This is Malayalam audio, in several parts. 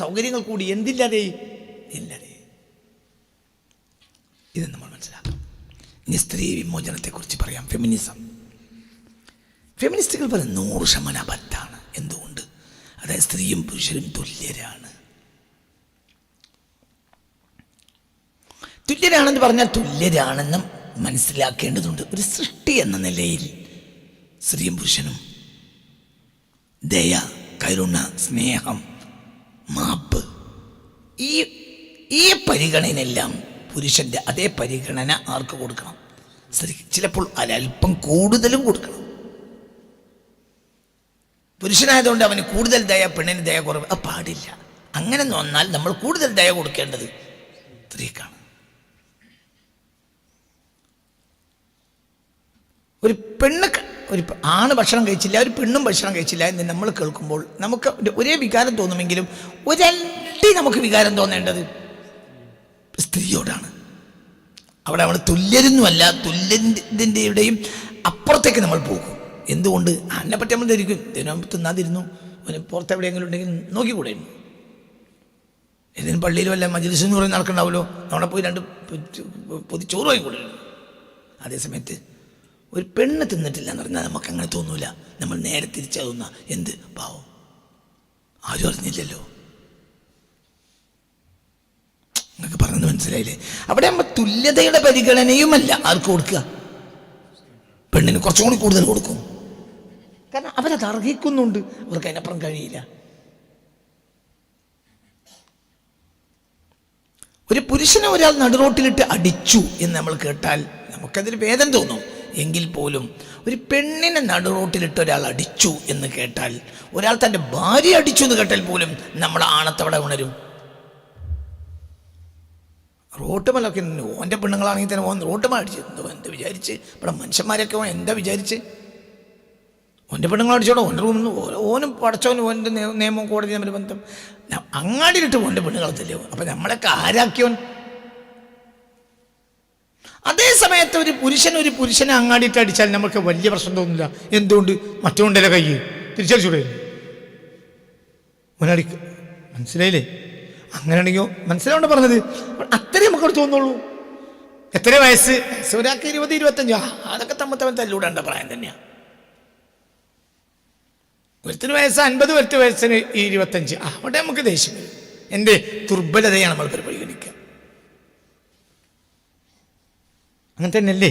സൗകര്യങ്ങൾ കൂടി. എന്തില്ലാതെ ഇല്ലാതെ. ഇത് നമ്മൾ മനസ്സിലാക്കാം. ഇനി സ്ത്രീ വിമോചനത്തെക്കുറിച്ച് പറയാം. ഫെമിനിസ്റ്റുകൾ പറയും 100% അബദ്ധാണ്. എന്തുകൊണ്ട്? അതായത് സ്ത്രീയും പുരുഷനും തുല്യരാണ്. തുല്യരാണെന്ന് പറഞ്ഞാൽ തുല്യരാണെന്നും മനസ്സിലാക്കേണ്ടതുണ്ട്. ഒരു സൃഷ്ടി എന്ന നിലയിൽ സ്ത്രീയും പുരുഷനും ദയ, കരുണ, സ്നേഹം, മാപ്പ്, ഈ പരിഗണനയെല്ലാം പുരുഷൻ്റെ അതേ പരിഗണന ആർക്ക് കൊടുക്കണം? സ്ത്രീ. ചിലപ്പോൾ അല്പം കൂടുതലും കൊടുക്കണം. പുരുഷനായതുകൊണ്ട് അവന് കൂടുതൽ ദയ, പെണ്ണിന് ദയ കുറവ്, അത് പാടില്ല. അങ്ങനെ വന്നാൽ നമ്മൾ കൂടുതൽ ദയ കൊടുക്കേണ്ടത് സ്ത്രീക്കാണ്. ഒരു ആണ് ഭക്ഷണം കഴിച്ചില്ല, ഒരു പെണ്ണും ഭക്ഷണം കഴിച്ചില്ല എന്ന് നമ്മൾ കേൾക്കുമ്പോൾ നമുക്ക് ഒരേ വികാരം തോന്നുമെങ്കിലും ഒരട്ടി നമുക്ക് വികാരം തോന്നേണ്ടത് സ്ത്രീയോടാണ്. അവിടെ നമ്മൾ തുല്യരൊന്നുമല്ല, തുല്യതിൻ്റെയും അപ്പുറത്തേക്ക് നമ്മൾ പോകും. എന്തുകൊണ്ട്? അതിനെ പറ്റി നമ്മൾ ധരിക്കും, ഇതിനും തിന്നാതിരുന്നു, അവന് പുറത്ത് എവിടെയെങ്കിലും ഉണ്ടെങ്കിൽ നോക്കിക്കൂടായിരുന്നു. ഏതെങ്കിലും പള്ളിയിൽ വല്ല മജ്‌ലിസ് എന്ന് പറയുന്ന നടക്കണ്ടാവുമല്ലോ, അവിടെ പോയി 2 പൊതിച്ചോറ് വാങ്ങിക്കൂടായിരുന്നു. അതേസമയത്ത് ഒരു പെണ്ണ് തിന്നിട്ടില്ല എന്ന് പറഞ്ഞാൽ നമുക്കങ്ങനെ തോന്നൂല. നമ്മൾ നേരെ തിരിച്ചതുന്ന എന്ത് പാവം, ആരും അറിഞ്ഞില്ലല്ലോ. നിങ്ങൾക്ക് പറഞ്ഞത് മനസ്സിലായില്ലേ? അവിടെ നമ്മൾ തുല്യതയുടെ പരിഗണനയുമല്ല ആർക്ക് കൊടുക്കുക, പെണ്ണിന് കുറച്ചും കൂടി കൂടുതൽ കൊടുക്കും. കാരണം അവരത് അർഹിക്കുന്നുണ്ട്, അവർക്ക് അതിനപ്പുറം കഴിയില്ല. ഒരു പുരുഷനെ ഒരാൾ നടുറോട്ടിലിട്ട് അടിച്ചു എന്ന് നമ്മൾ കേട്ടാൽ നമുക്കതിൽ വേദന തോന്നും. എങ്കിൽ പോലും ഒരു പെണ്ണിനെ നടുറോട്ടിലിട്ട് ഒരാൾ അടിച്ചു എന്ന് കേട്ടാൽ, ഒരാൾ തൻ്റെ ഭാര്യ അടിച്ചു എന്ന് കേട്ടാൽ പോലും നമ്മുടെ ആണത്തവിടെ ഉണരും. റോട്ടുമല്ലൊക്കെ ഓൻ്റെ പെണ്ണുങ്ങളാണെങ്കിൽ തന്നെ ഓൻ റോട്ടുമ അടിച്ചു. എന്താ വിചാരിച്ച്? ഇവിടെ മനുഷ്യന്മാരൊക്കെ ഓൻ എന്താ വിചാരിച്ച്? ഓൻ്റെ പെണ്ണുങ്ങളടിച്ചോടോ, ഓൻ്റെ റൂമിൽ നിന്ന് ഓനും പടച്ചോനും ഓൻ്റെ നിയമവും കോടതി തമ്മിൽ ബന്ധം. അങ്ങാടിയിലിട്ട് ഓൻ്റെ പെണ്ണുങ്ങളത്തില്ലേ? അപ്പം നമ്മളൊക്കെ ആരാക്കിയോൻ? അതേ സമയത്ത് ഒരു പുരുഷനെ അങ്ങാടിയിട്ട് അടിച്ചാൽ നമുക്ക് വലിയ പ്രശ്നം തോന്നില്ല. എന്തുകൊണ്ട്? മറ്റോണ്ടല്ലേ കൈ തിരിച്ചടിച്ചൂടെ? ഓനടിക്ക. മനസ്സിലായില്ലേ? അങ്ങനെയാണെങ്കിലോ മനസ്സിലാവണ്ട പറഞ്ഞത്. അത്രയും നമുക്കവിടെ തോന്നുള്ളൂ. എത്ര വയസ്സ്? ഒരാൾക്ക് 20-25, അതൊക്കെ തമ്മിൽ തല്ലൂടേണ്ട പ്രായം തന്നെയാണ്. ഒരുത്തിന് വയസ്സ് 50, ഒരു വയസ്സിന് 25, അവിടെ നമുക്ക് ദേഷ്യം വരും. എൻ്റെ ദുർബലതയാണ് നമ്മൾ പരിഗണിക്കുക. അങ്ങനെ തന്നെയല്ലേ?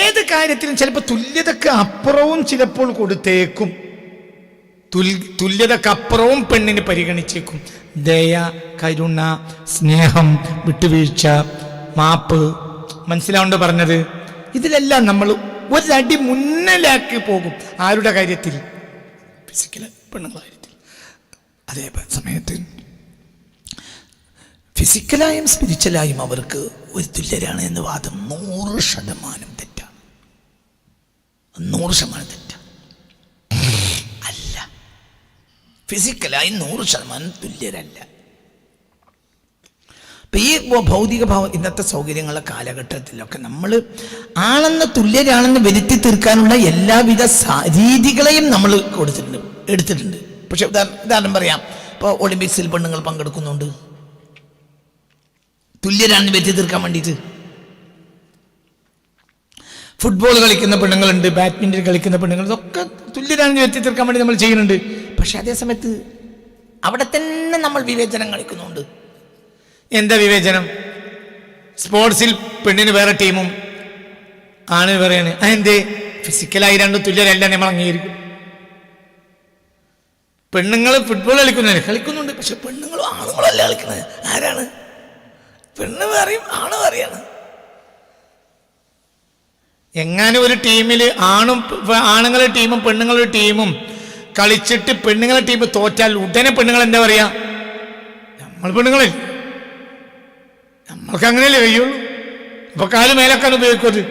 ഏത് കാര്യത്തിലും ചിലപ്പോൾ തുല്യതക്ക് അപ്പുറവും ചിലപ്പോൾ കൊടുത്തേക്കും. തുല്യതക്കപ്പുറവും പെണ്ണിന് പരിഗണിച്ചേക്കും. ദയ, കരുണ, സ്നേഹം, വിട്ടുവീഴ്ച, മാപ്പ്. മനസ്സിലാവുണ്ടോ പറഞ്ഞത്? ഇതിലെല്ലാം നമ്മൾ ഒരടി മുന്നിലാക്കി പോകും. ആരുടെ കാര്യത്തിൽ? ഫിസിക്കൽ പെണ്ണുങ്ങളുടെ കാര്യത്തിൽ. അതേ സമയത്ത് ഫിസിക്കലായും സ്പിരിച്വലായും അവർക്ക് ഒരു തുല്യരാണ് എന്ന വാദം 100% തെറ്റാണ്. 100% തെറ്റാണ്. അല്ല, ഫിസിക്കലായി 100% തുല്യരല്ല. ഇപ്പം ഈ ഭൗതിക ഇന്നത്തെ സൗകര്യങ്ങളുടെ കാലഘട്ടത്തിലൊക്കെ നമ്മൾ ആണെന്ന് തുല്യരാണെന്ന് വരുത്തി തീർക്കാനുള്ള എല്ലാവിധ രീതികളെയും നമ്മൾ എടുത്തിട്ടുണ്ട്. പക്ഷെ ഉദാഹരണം പറയാം, ഇപ്പോൾ ഒളിമ്പിക്സിൽ പെണ്ണുങ്ങൾ പങ്കെടുക്കുന്നുണ്ട്, തുല്യരാണെന്ന് വരുത്തി തീർക്കാൻ വേണ്ടിയിട്ട്. ഫുട്ബോൾ കളിക്കുന്ന പെണ്ണുങ്ങളുണ്ട്, ബാഡ്മിൻ്റൺ കളിക്കുന്ന പെണ്ണുങ്ങൾ, ഇതൊക്കെ തുല്യരാണെന്ന് വരുത്തി തീർക്കാൻ വേണ്ടി നമ്മൾ ചെയ്യുന്നുണ്ട്. പക്ഷെ അതേസമയത്ത് അവിടെ തന്നെ നമ്മൾ വിവേചനം കളിക്കുന്നുണ്ട്. എന്താ വിവേചനം? സ്പോർട്സിൽ പെണ്ണിന് വേറെ ടീമും ആണ് പറയാണ്. അതെന്തേ? ഫിസിക്കലായി 2 തുല്യരല്ല നമ്മൾ അംഗീകരിക്കും. പെണ്ണുങ്ങൾ ഫുട്ബോൾ കളിക്കുന്നുണ്ട്, പക്ഷെ പെണ്ണുങ്ങളും ആണുങ്ങളല്ല കളിക്കുന്നത്. ആരാണ്? പെണ്ണ് പറയും, ആണ് പറയാണ്. എങ്ങാനും ഒരു ടീമിൽ ആണുങ്ങളുടെ ടീമും പെണ്ണുങ്ങളുടെ ടീമും കളിച്ചിട്ട് പെണ്ണുങ്ങളുടെ ടീം തോറ്റാൽ ഉടനെ പെണ്ണുങ്ങൾ എന്താ പറയാ? നമ്മൾ പെണ്ണുങ്ങളെ നമ്മൾക്ക് അങ്ങനെയല്ലേ കഴിയുള്ളൂ. അപ്പൊ കാല് മേലാക്കാൻ ഉപയോഗിക്കും. അത്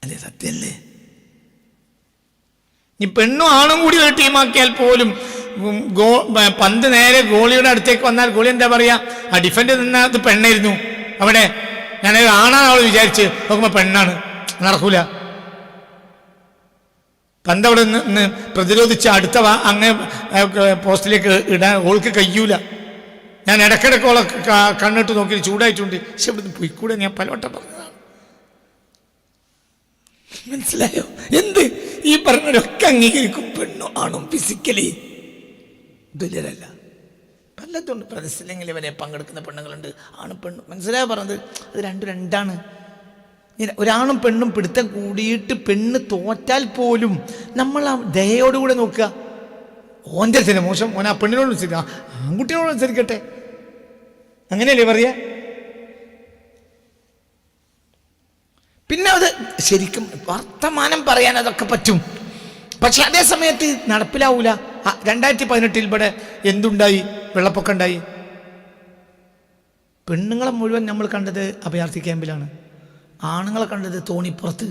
അല്ലേ? സത്യല്ലേ? ഈ പെണ്ണും ആണും കൂടി ഒരു ടീമാക്കിയാൽ പോലും പന്ത് നേരെ ഗോളിയുടെ അടുത്തേക്ക് വന്നാൽ ഗോളി എന്താ പറയാ? ആ ഡിഫൻഡ് നിന്നത് പെണ്ണായിരുന്നു. അവിടെ ഞാനത് ആണാണ് അവൾ വിചാരിച്ച് നോക്കുമ്പോ പെണ്ണാണ്. നടക്കൂല. പന്തവിടെ നിന്ന് പ്രതിരോധിച്ച് അടുത്ത അങ്ങ് പോസ്റ്റിലേക്ക് ഇടാൻ ഓൾക്ക് കഴിയൂല. ഞാൻ ഇടയ്ക്കിടയ്ക്ക് ഓളെ കണ്ണിട്ട് നോക്കി ചൂടായിട്ടുണ്ട്. പക്ഷെ ഇവിടുന്ന് പോയിക്കൂടെ, ഞാൻ പലവട്ടം പറഞ്ഞതാണ്. മനസ്സിലായോ? എന്ത് ഈ പറഞ്ഞവരൊക്കെ അംഗീകരിക്കും. പെണ്ണും ആണും ഫിസിക്കലി തുല്യരല്ല. പലതുണ്ട്. പ്രദർശനങ്ങളിൽ വരെ പങ്കെടുക്കുന്ന പെണ്ണുങ്ങളുണ്ട്, ആണും പെണ്ണും. മനസ്സിലായോ പറഞ്ഞത്? അത് രണ്ടാണ്. ഒരാണും പെണ്ണും പിടുത്തം കൂടിയിട്ട് പെണ്ണ് തോറ്റാൽ പോലും നമ്മൾ ആ ദയോടുകൂടെ നോക്കുക. ഓൻ്റെ ചില മോശം, ഓൻ ആ പെണ്ണിനോട് അനുസരിക്കുക, ആൺകുട്ടിയോട് അനുസരിക്കട്ടെ. അങ്ങനെയല്ലേ പറയാ? പിന്നെ അത് ശരിക്കും വർത്തമാനം പറയാൻ അതൊക്കെ പറ്റും. പക്ഷെ അതേ സമയത്ത് നടപ്പിലാവൂല. 2018 ഇവിടെ എന്തുണ്ടായി? വെള്ളപ്പൊക്കം ഉണ്ടായി. പെണ്ണുങ്ങളെ മുഴുവൻ നമ്മൾ കണ്ടത് അഭയാർത്ഥി ക്യാമ്പിലാണ്, ആണുങ്ങളെ കണ്ടത് തോണിപ്പുറത്ത്.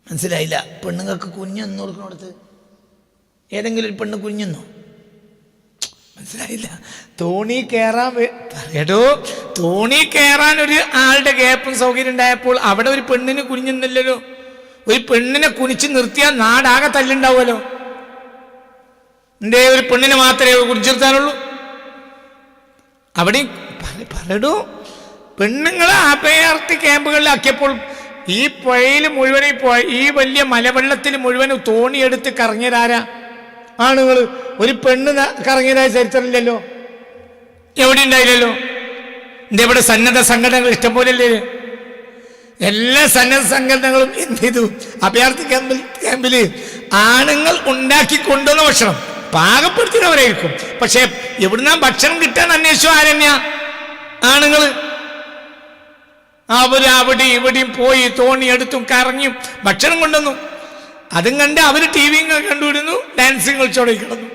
മനസ്സിലായില്ല? പെണ്ണുങ്ങൾക്ക് കുഞ്ഞെന്ന് കൊടുക്കുന്നിടത്ത് ഏതെങ്കിലും ഒരു പെണ്ണ് കുഞ്ഞെന്നോ? മനസ്സിലായില്ല? തോണി കയറാൻ ഒരു ആളുടെ ഗ്യാപ്പും സൗകര്യം ഉണ്ടായപ്പോൾ അവിടെ ഒരു പെണ്ണിന് കുഞ്ഞില്ലല്ലോ. ഒരു പെണ്ണിനെ കുനിച്ച് നിർത്തിയാൽ നാടാകെ തല്ലുണ്ടാവുമല്ലോ. എന്തേ ഒരു പെണ്ണിനെ മാത്രമേ കുനിച്ചു നിർത്താനുള്ളൂ? അവിടെ പറയടൂ, പെണ്ണുങ്ങളെ അഭയാർത്ഥി ക്യാമ്പുകളിലാക്കിയപ്പോൾ ഈ പുഴയിൽ മുഴുവൻ, ഈ വലിയ മലവെള്ളത്തിൽ മുഴുവൻ തോണിയെടുത്ത് കറങ്ങിയതാരാ? ആണുങ്ങൾ. ഒരു പെണ്ണ് കറങ്ങിയതായ ചരിത്രമില്ലല്ലോ, എവിടെ ഉണ്ടായില്ലല്ലോ. എൻ്റെ ഇവിടെ സന്നദ്ധ സംഘടനകൾ ഇഷ്ടംപോലെയല്ലേ? എല്ലാ സന്നദ്ധ സംഘടനകളും എന്ത് ചെയ്തു? അഭയാർത്ഥി ക്യാമ്പിൽ ആണുങ്ങൾ ഉണ്ടാക്കി കൊണ്ടുവന്ന ഭക്ഷണം പാകപ്പെടുത്തുന്നവരായിരിക്കും. പക്ഷെ എവിടുന്നാ ഭക്ഷണം കിട്ടാൻ അന്വേഷിച്ചു ആരണ്യ? ആണുങ്ങൾ. അവിടെ ഇവിടെയും പോയി തോണി എടുത്തും കറങ്ങിയും ഭക്ഷണം കൊണ്ടുവന്നു. അതും കണ്ട് അവർ ടി വി കണ്ടുവിടുന്നു, ഡാൻസിങ് കളിച്ചോടെ കിടന്നു.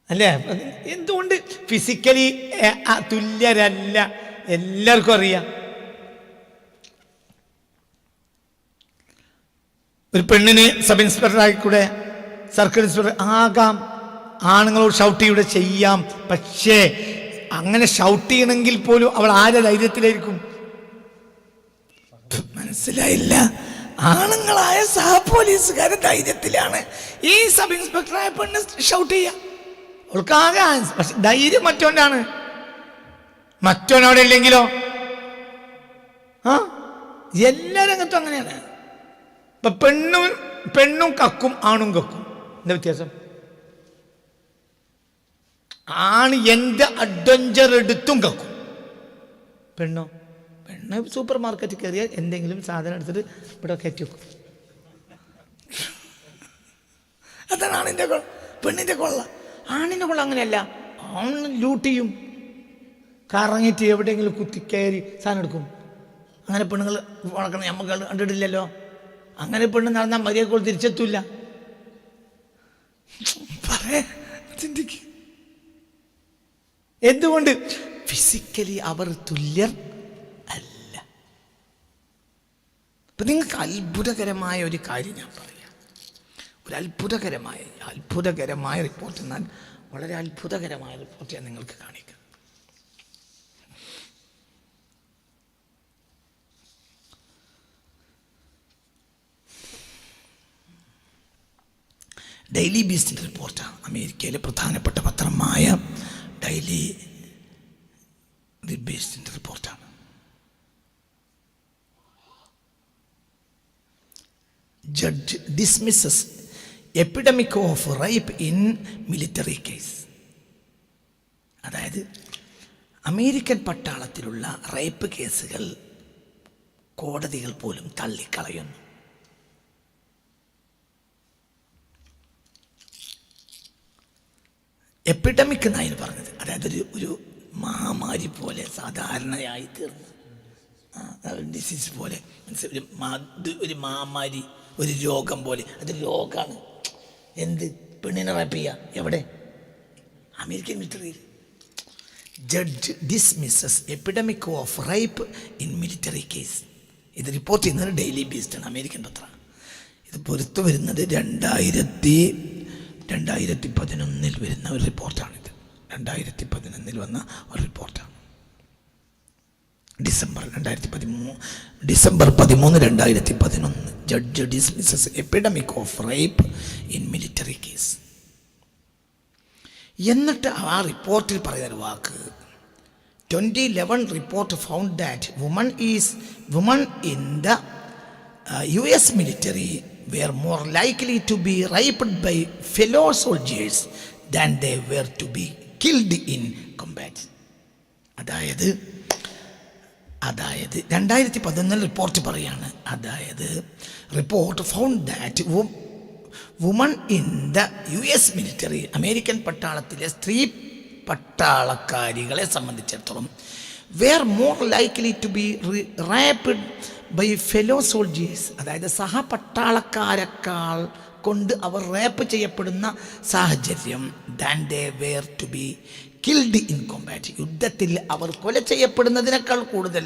അല്ലേ? എന്തുകൊണ്ട് ഫിസിക്കലി തുല്യരല്ല? എല്ലാവർക്കും അറിയാം. ഒരു പെണ്ണിന് സബ് ഇൻസ്പെക്ടറായി കൂടെ സർക്കിൾ ഇൻസ്പെക്ടർ ആകാം, ആണുങ്ങളോട് ഷൗട്ട് ചെയ്യൂടെ ചെയ്യാം. പക്ഷേ അങ്ങനെ ഷൗട്ട് ചെയ്യണമെങ്കിൽ പോലും അവൾ ആരെ ധൈര്യത്തിലായിരിക്കും? മനസ്സിലായില്ല? ആണുങ്ങളായ സഹ പോലീസുകാരെ ധൈര്യത്തിലാണ് ഈ സബ് ഇൻസ്പെക്ടറായ പെണ്ണ് ഷൗട്ട് ചെയ്യുക. അവൾക്കാകെ പക്ഷെ ധൈര്യം മറ്റോണ്ടാണ്. മറ്റോൻ അവിടെ ഇല്ലെങ്കിലോ? എല്ലാ രംഗത്തും അങ്ങനെയാണ്. ഇപ്പൊ പെണ്ണും കക്കും, ആണും കക്കും. എന്താ വ്യത്യാസം? ആണ് എൻ്റെ അഡ്വഞ്ചർ എടുത്തും കക്കും. പെണ്ണ് സൂപ്പർ മാർക്കറ്റിൽ കയറിയാൽ എന്തെങ്കിലും സാധനം എടുത്തിട്ട് ഇവിടെ കയറ്റി വെക്കും. അതാണ് ആണിൻ്റെ കൊള്ള. പെണ്ണിൻ്റെ കൊള്ള. ആണിൻ്റെ കൊള്ള അങ്ങനെയല്ല. ആണ് ലൂട്ട് ചെയ്യും, കറങ്ങിയിട്ട് എവിടെയെങ്കിലും കുത്തി കയറി സാധനം എടുക്കും. അങ്ങനെ പെണ്ണുങ്ങൾ വളർക്കണം നമുക്ക് കണ്ടിട്ടില്ലല്ലോ. അങ്ങനെ പെണ്ണ് നടന്നാൽ മര്യാദക്കോൾ തിരിച്ചെത്തൂല്ല. ചിന്തിക്ക്. എന്തുകൊണ്ട്? ഫിസിക്കലി അവർ തുല്യർ അല്ല. ഇപ്പം നിങ്ങൾക്ക് അത്ഭുതകരമായ ഒരു കാര്യം ഞാൻ പറയാം. ഒരു അത്ഭുതകരമായ റിപ്പോർട്ട്. എന്നാൽ വളരെ അത്ഭുതകരമായ റിപ്പോർട്ട് ഞാൻ നിങ്ങൾക്ക് കാണിക്കാം. ഡെയിലി ബീസ്റ്റിൻ്റെ റിപ്പോർട്ടാണ്. അമേരിക്കയിലെ പ്രധാനപ്പെട്ട പത്രമായ ഡെയിലി ബീസ്റ്റിൻ്റെ റിപ്പോർട്ടാണ്. Judge dismisses epidemic of rape in military case. അതായത് അമേരിക്കൻ പട്ടാളത്തിലുള്ള റേപ്പ് കേസുകൾ കോടതികൾ പോലും തള്ളിക്കളയുന്നു. എപ്പിഡമിക് എന്നായിരുന്നു പറഞ്ഞത്. അതായത് ഒരു മഹാമാരി പോലെ സാധാരണയായി തീർന്നു. ഡിസീസ് പോലെ, ഒരു മഹാമാരി, ഒരു രോഗം പോലെ. അത് രോഗമാണ്. എന്ത്? പെണ്ണിനെ റേപ്പ് ചെയ്യുക. എവിടെ? അമേരിക്കൻ മിലിറ്ററിയിൽ. Judge dismisses epidemic of rape in military case. ഇത് റിപ്പോർട്ട് ചെയ്യുന്നത് ഡെയിലി ബീസ്റ്റാണ്, അമേരിക്കൻ പത്രമാണ്. ഇത് പുറത്തു വരുന്നത് 2011 വരുന്ന ഒരു റിപ്പോർട്ടാണിത്. 2011 വന്ന ഒരു റിപ്പോർട്ടാണ്. December 13, judge dismisses epidemic of rape in military case. എന്നിട്ട് ആ റിപ്പോർട്ടിൽ പറയുന്നൊരു വാക്ക്, 2011 report found that women in the US military were more likely to be raped by fellow soldiers than they were to be killed in combat. അതായത് 2011 റിപ്പോർട്ട് പറയാണ്, അതായത് report found that women in the US military, American പട്ടാളത്തിലെ സ്ത്രീ പട്ടാളക്കാരികളെ സംബന്ധിച്ചിടത്തോളം were more likely to be raped by fellow soldiers, അതായത് സഹപട്ടാളക്കാരെക്കാൾ കൊണ്ട് അവർ റാപ്പ് ചെയ്യപ്പെടുന്ന സാഹചര്യം, than they were to be killed in combat, യുദ്ധത്തിൽ അവർ കൊല ചെയ്യപ്പെടുന്നതിനേക്കാൾ കൂടുതൽ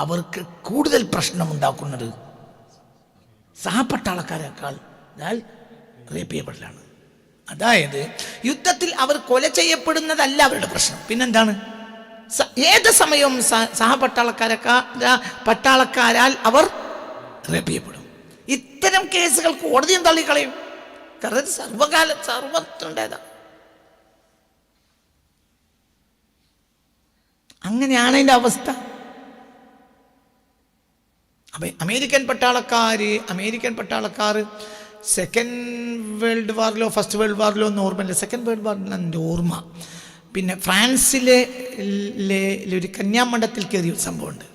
അവർക്ക് കൂടുതൽ പ്രശ്നമുണ്ടാക്കുന്നത് സഹപട്ടാളക്കാരെക്കാൾ റേപ്പ് ചെയ്യപ്പെടലാണ്. അതായത് യുദ്ധത്തിൽ അവർ കൊല ചെയ്യപ്പെടുന്നതല്ല അവരുടെ പ്രശ്നം, പിന്നെന്താണ്, ഏത് സമയവും പട്ടാളക്കാരാൽ അവർ റേപ്പ് ചെയ്യപ്പെടും. ഇത്തരം കേസുകൾ കോടതിയും തള്ളിക്കളയും. കാരണം സർവത്തിനുണ്ടേതാ. അങ്ങനെയാണ് അതിൻ്റെ അവസ്ഥ. അപ്പം അമേരിക്കൻ പട്ടാളക്കാർ സെക്കൻഡ് വേൾഡ് വാറിലോ ഫസ്റ്റ് വേൾഡ് വാറിലോ ഒന്നും ഓർമ്മയില്ല, സെക്കൻഡ് വേൾഡ് വാറിലാണ് എൻ്റെ ഓർമ്മ. പിന്നെ ഫ്രാൻസിലെ ഒരു കന്യാമണ്ഡത്തിൽ കയറിയ ഒരു സംഭവമുണ്ട്.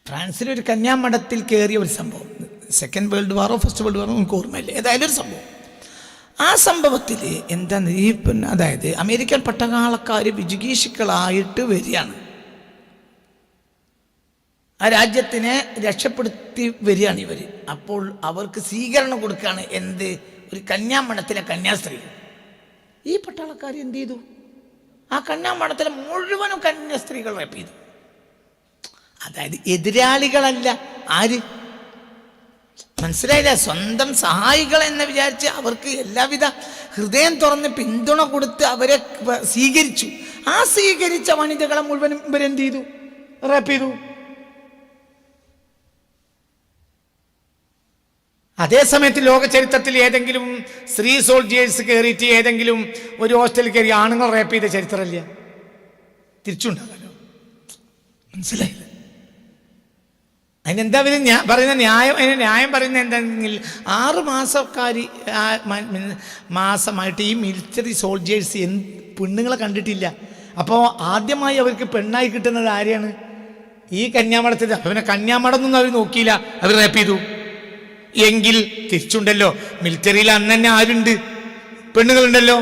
ഫ്രാൻസിലൊരു കന്യാമണ്ഡത്തിൽ കയറിയ ഒരു സംഭവം, സെക്കൻഡ് വേൾഡ് വാറോ ഫസ്റ്റ് വേൾഡ് വാറോ നമുക്ക് ഓർമ്മയില്ല, ഏതായാലും ഒരു സംഭവം. ആ സംഭവത്തിൽ എന്താണ് അതായത് അമേരിക്കൻ പട്ടാളക്കാർ വിജിഗീഷികളായിട്ട് വരികയാണ്, ആ രാജ്യത്തിനെ രക്ഷപ്പെടുത്തി വരികയാണ് ഇവർ. അപ്പോൾ അവർക്ക് സ്വീകരണം കൊടുക്കുകയാണ് എന്ത്, ഒരു കന്യാമണ്ഡത്തിലെ കന്യാസ്ത്രീ. ഈ പട്ടാളക്കാർ എന്ത് ചെയ്തു, ആ കന്യാമണ്ഡത്തിലെ മുഴുവനും കന്യാസ്ത്രീകൾ റേപ്പ് ചെയ്തു. അതായത് എതിരാളികളല്ല, ആര്, മനസ്സിലായില്ല, സ്വന്തം സഹായികൾ എന്ന് വിചാരിച്ച് അവർക്ക് എല്ലാവിധ ഹൃദയം തുറന്ന് പിന്തുണ കൊടുത്ത് അവരെ സ്വീകരിച്ചു. ആ സ്വീകരിച്ച വനിതകളെ മുഴുവനും ഇവരെന്ത് ചെയ്തു, റേപ്പ് ചെയ്തു. അതേസമയത്ത് ലോക ചരിത്രത്തിൽ ഏതെങ്കിലും സ്ത്രീ സോൾജിയേഴ്സ് കയറിയിട്ട് ഏതെങ്കിലും ഒരു ഹോസ്റ്റലിൽ കയറി ആണുങ്ങൾ റേപ്പ് ചെയ്ത ചരിത്രമില്ല, തിരിച്ചുണ്ടാകാലോ. മനസ്സിലായില്ല. അതിനെന്താ പറയുന്ന ന്യായം പറയുന്നത് എന്താണെങ്കിൽ 6 മാസമായിട്ട് ഈ മിലിറ്ററി സോൾജിയേഴ്സ് പെണ്ണുങ്ങളെ കണ്ടിട്ടില്ല. അപ്പോൾ ആദ്യമായി അവർക്ക് പെണ്ണായി കിട്ടുന്നത് ആരെയാണ്, ഈ കന്യാമഠത്തിൽ. അവനെ കന്യാമഠമൊന്നും അവർ നോക്കിയില്ല, അവർ റേപ്പ് ചെയ്തു. എങ്കിൽ തിരിച്ചുണ്ടല്ലോ, മിലിറ്ററിയിൽ അന്ന് തന്നെ ആരുണ്ട്, പെണ്ണുങ്ങളുണ്ടല്ലോ.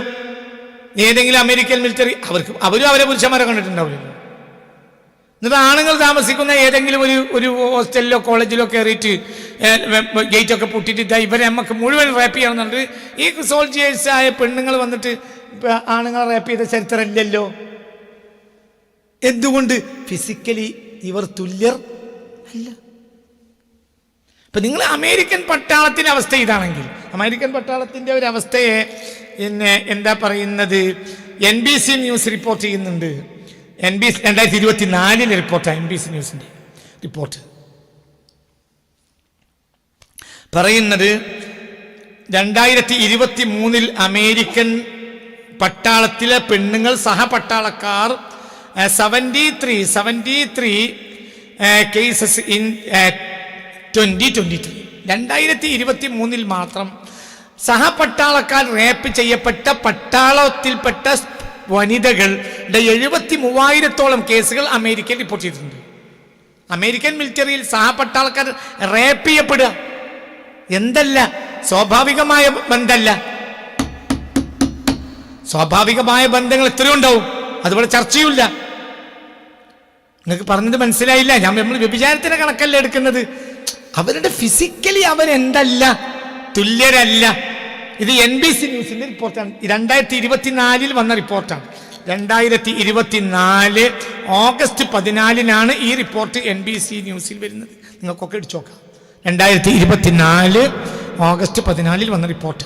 ഏതെങ്കിലും അമേരിക്കൻ മിലിറ്ററി അവരും അവരെ പുരുഷന്മാരെ കണ്ടിട്ടുണ്ടാവില്ലല്ലോ. എന്നിട്ട് ആണുങ്ങൾ താമസിക്കുന്ന ഏതെങ്കിലും ഒരു ഹോസ്റ്റലിലോ കോളേജിലോ കയറിയിട്ട് ഗേറ്റൊക്കെ പൂട്ടിയിട്ട് ഇവരെ നമുക്ക് മുഴുവൻ റാപ്പ് ചെയ്യണമെന്നുണ്ട്. ഈ സോൾജിയേഴ്സായ പെണ്ണുങ്ങൾ വന്നിട്ട് ആണുങ്ങളെ റാപ്പ് ചെയ്ത ചരിത്രമില്ലല്ലോ. എന്തുകൊണ്ട്? ഫിസിക്കലി ഇവർ തുല്യർ അല്ല. ഇപ്പം നിങ്ങൾ അമേരിക്കൻ പട്ടാളത്തിൻ്റെ അവസ്ഥ ഇതാണെങ്കിൽ, അമേരിക്കൻ പട്ടാളത്തിൻ്റെ ഒരു അവസ്ഥയെ എന്താ പറയുന്നത്, NBC ന്യൂസ് റിപ്പോർട്ട് ചെയ്യുന്നുണ്ട്. 2024 റിപ്പോർട്ടാണ് NBC ന്യൂസിൻ്റെ റിപ്പോർട്ട് പറയുന്നത്. 2023 അമേരിക്കൻ പട്ടാളത്തിലെ പെണ്ണുങ്ങൾ സഹപട്ടാളക്കാർ 73 കേസസ് ഇൻ 2023. 2023 മാത്രം സഹപട്ടാളക്കാർ റേപ്പ് ചെയ്യപ്പെട്ട പട്ടാളത്തിൽപ്പെട്ട വനിതകളുടെ 73,000-ഓളം കേസുകൾ അമേരിക്കയിൽ റിപ്പോർട്ട് ചെയ്തിട്ടുണ്ട്. അമേരിക്കൻ മിലിറ്ററിയിൽ സഹപട്ടാളക്കാർ റേപ്പ് ചെയ്യപ്പെടുക എന്തല്ല സ്വാഭാവികമായ ബന്ധമല്ല. സ്വാഭാവികമായ ബന്ധങ്ങൾ എത്രയോ ഉണ്ടാവും, അതുപോലെ ചർച്ചയുമില്ല. നിങ്ങൾക്ക് പറഞ്ഞത് മനസ്സിലായില്ല. നമ്മൾ വ്യഭിചാരത്തിന്റെ കണക്കല്ല എടുക്കുന്നത്. അവരുടെ ഫിസിക്കലി അവരെന്തല്ല, തുല്യരല്ല. ഇത് NBC ന്യൂസിന്റെ റിപ്പോർട്ടാണ്. 2024 വന്ന റിപ്പോർട്ടാണ്. 2024 ഓഗസ്റ്റ് 14 ഈ റിപ്പോർട്ട് NBC ന്യൂസിൽ വരുന്നത്. നിങ്ങൾക്കൊക്കെ ഇടിച്ചു നോക്കാം. 2024 ഓഗസ്റ്റ് 14 വന്ന റിപ്പോർട്ട്.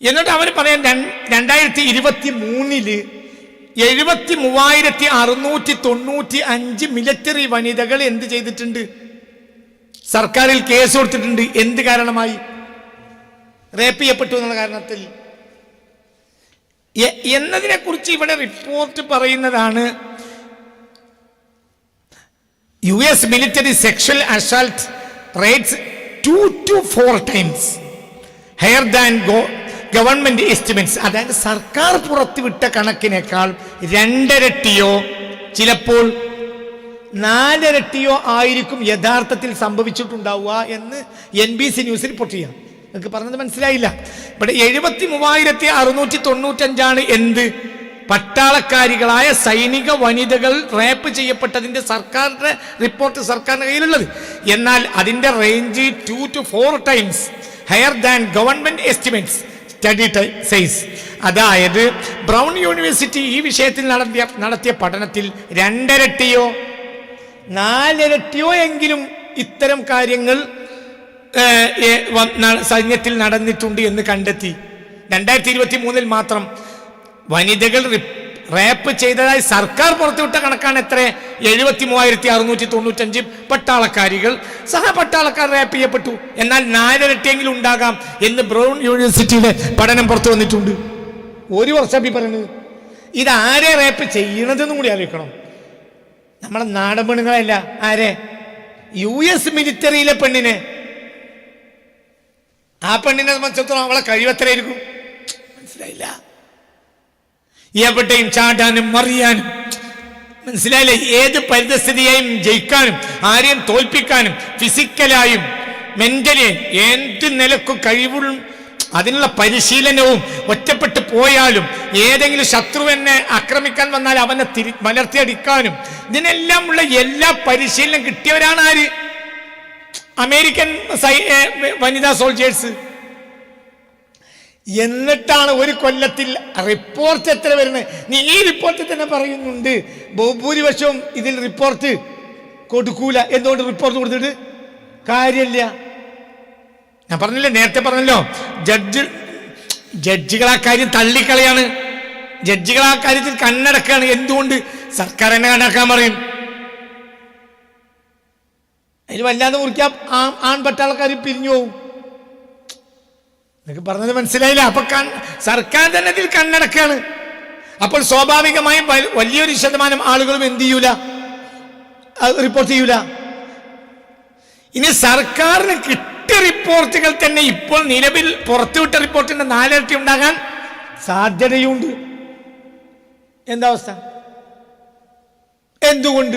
എന്നിട്ട് അവർ പറയാൻ 2023 73,695 മിലിറ്ററി വനിതകൾ എന്ത് ചെയ്തിട്ടുണ്ട്? സർക്കാരിൽ കേസ് കൊടുത്തിട്ടുണ്ട്. എന്ത് കാരണമായി? റേപ്പ് ചെയ്യപ്പെട്ടു എന്നുള്ള കാരണത്തിൽ. എന്നതിനെ കുറിച്ച് ഇവിടെ റിപ്പോർട്ട് പറയുന്നതാണ്, US military sexual assault rates 2 to 4 times higher than government estimates. അതായത് സർക്കാർ പുറത്തുവിട്ട കണക്കിനേക്കാൾ 2 ഇരട്ടിയോ ചിലപ്പോൾ 4 ഇരട്ടിയോ ആയിരിക്കും യഥാർത്ഥത്തിൽ സംഭവിച്ചിട്ടുണ്ടാവുക എന്ന് NBC ന്യൂസ് റിപ്പോർട്ട് ചെയ്യാം. നിങ്ങൾക്ക് പറഞ്ഞത് മനസ്സിലായില്ല. ഇവിടെ 73,695 എന്ത്? പട്ടാളക്കാരികളായ സൈനിക വനിതകൾ റേപ്പ് ചെയ്യപ്പെട്ടതിന്റെ സർക്കാരിന്റെ റിപ്പോർട്ട് സർക്കാരിന്റെ കയ്യിലുള്ളത്. എന്നാൽ അതിന്റെ range 2 to 4 times higher than government estimates study size. അതായത് ബ്രൗൺ യൂണിവേഴ്സിറ്റി ഈ വിഷയത്തിൽ നടത്തിയ പഠനത്തിൽ 2 ഇരട്ടിയോ 4 ഇരട്ടിയോ എങ്കിലും ഇത്തരം കാര്യങ്ങൾ സൈന്യത്തിൽ നടന്നിട്ടുണ്ട് എന്ന് കണ്ടെത്തി. 2023 മാത്രം വനിതകൾ റേപ്പ് ചെയ്തതായി സർക്കാർ പുറത്തുവിട്ട കണക്കാണ് എത്ര? 73,695 പട്ടാളക്കാരികൾ സഹപട്ടാളക്കാർ റേപ്പ് ചെയ്യപ്പെട്ടു. എന്നാൽ 4 ഇരട്ടിയെങ്കിലും ഉണ്ടാകാം എന്ന് ബ്രൗൺ യൂണിവേഴ്സിറ്റിയുടെ പഠനം പുറത്തു വന്നിട്ടുണ്ട്. ഒരു വർഷം പറയുന്നത് ഇതാരെ റേപ്പ് ചെയ്യണതെന്നും കൂടി ആലോചിക്കണം. നമ്മളെ നാടൻ പെണ്ണുങ്ങളല്ല, ആരെ? US മിലിറ്ററിയിലെ പെണ്ണിനെ. ആ പെണ്ണിനെ സംബന്ധിച്ചിടത്തോളം അവളെ കഴിവെത്രയായിരിക്കും? മനസ്സിലായില്ല. എവിടെയും ചാടാനും മറിയാനും, മനസ്സിലായില്ലേ? ഏത് പരിതസ്ഥിതിയെയും ജയിക്കാനും ആരെയും തോൽപ്പിക്കാനും ഫിസിക്കലായും മെന്റലിയും എന്ത് നിലക്കും കഴിവുള്ള അതിനുള്ള പരിശീലനവും, ഒറ്റപ്പെട്ട് പോയാലും ഏതെങ്കിലും ശത്രു എന്നെ ആക്രമിക്കാൻ വന്നാൽ അവനെ മലർത്തിയടിക്കാനും ഇതിനെല്ലാം ഉള്ള എല്ലാ പരിശീലനം കിട്ടിയവരാണ് ആര്? അമേരിക്കൻ വനിതാ സോൾജേഴ്സ്. എന്നിട്ടാണ് ഒരു കൊല്ലത്തിൽ റിപ്പോർട്ട് എത്ര വരുന്നത്? നീ ഈ റിപ്പോർട്ടിൽ തന്നെ പറയുന്നുണ്ട് ബഹുഭൂരിപക്ഷവും ഇതിൽ റിപ്പോർട്ട് കൊടുക്കൂല. എന്തുകൊണ്ട് റിപ്പോർട്ട് കൊടുത്തിട്ട് കാര്യമില്ല? ഞാൻ പറഞ്ഞില്ലേ, നേരത്തെ പറഞ്ഞല്ലോ, ജഡ്ജികൾ ആ കാര്യം തള്ളിക്കളയാണ്. ജഡ്ജികൾ ആ കാര്യത്തിൽ കണ്ണടക്കാണ്. എന്തുകൊണ്ട്? സർക്കാർ എന്നെ കണ്ണടക്കാൻ പറയും. അതിന് വല്ലാതെ മുറിക്കാൻ ആൺപട്ടാളക്കാർ പിരിഞ്ഞു പോകും. നിങ്ങൾക്ക് പറഞ്ഞത് മനസ്സിലായില്ല? അപ്പൊ സർക്കാർ തന്നെ ഇതിൽ കണ്ണടക്കാണ്. അപ്പോൾ സ്വാഭാവികമായും വലിയൊരു ശതമാനം ആളുകളും എന്ത് ചെയ്യൂല? റിപ്പോർട്ട് ചെയ്യൂല. ഇനി സർക്കാരിന് കിട്ടിയ റിപ്പോർട്ടുകൾ തന്നെ ഇപ്പോൾ നിലവിൽ പുറത്തുവിട്ട റിപ്പോർട്ടിന്റെ 4 ഇരട്ടി ഉണ്ടാകാൻ സാധ്യതയുണ്ട്. എന്താ അവസ്ഥ? എന്തുകൊണ്ട്?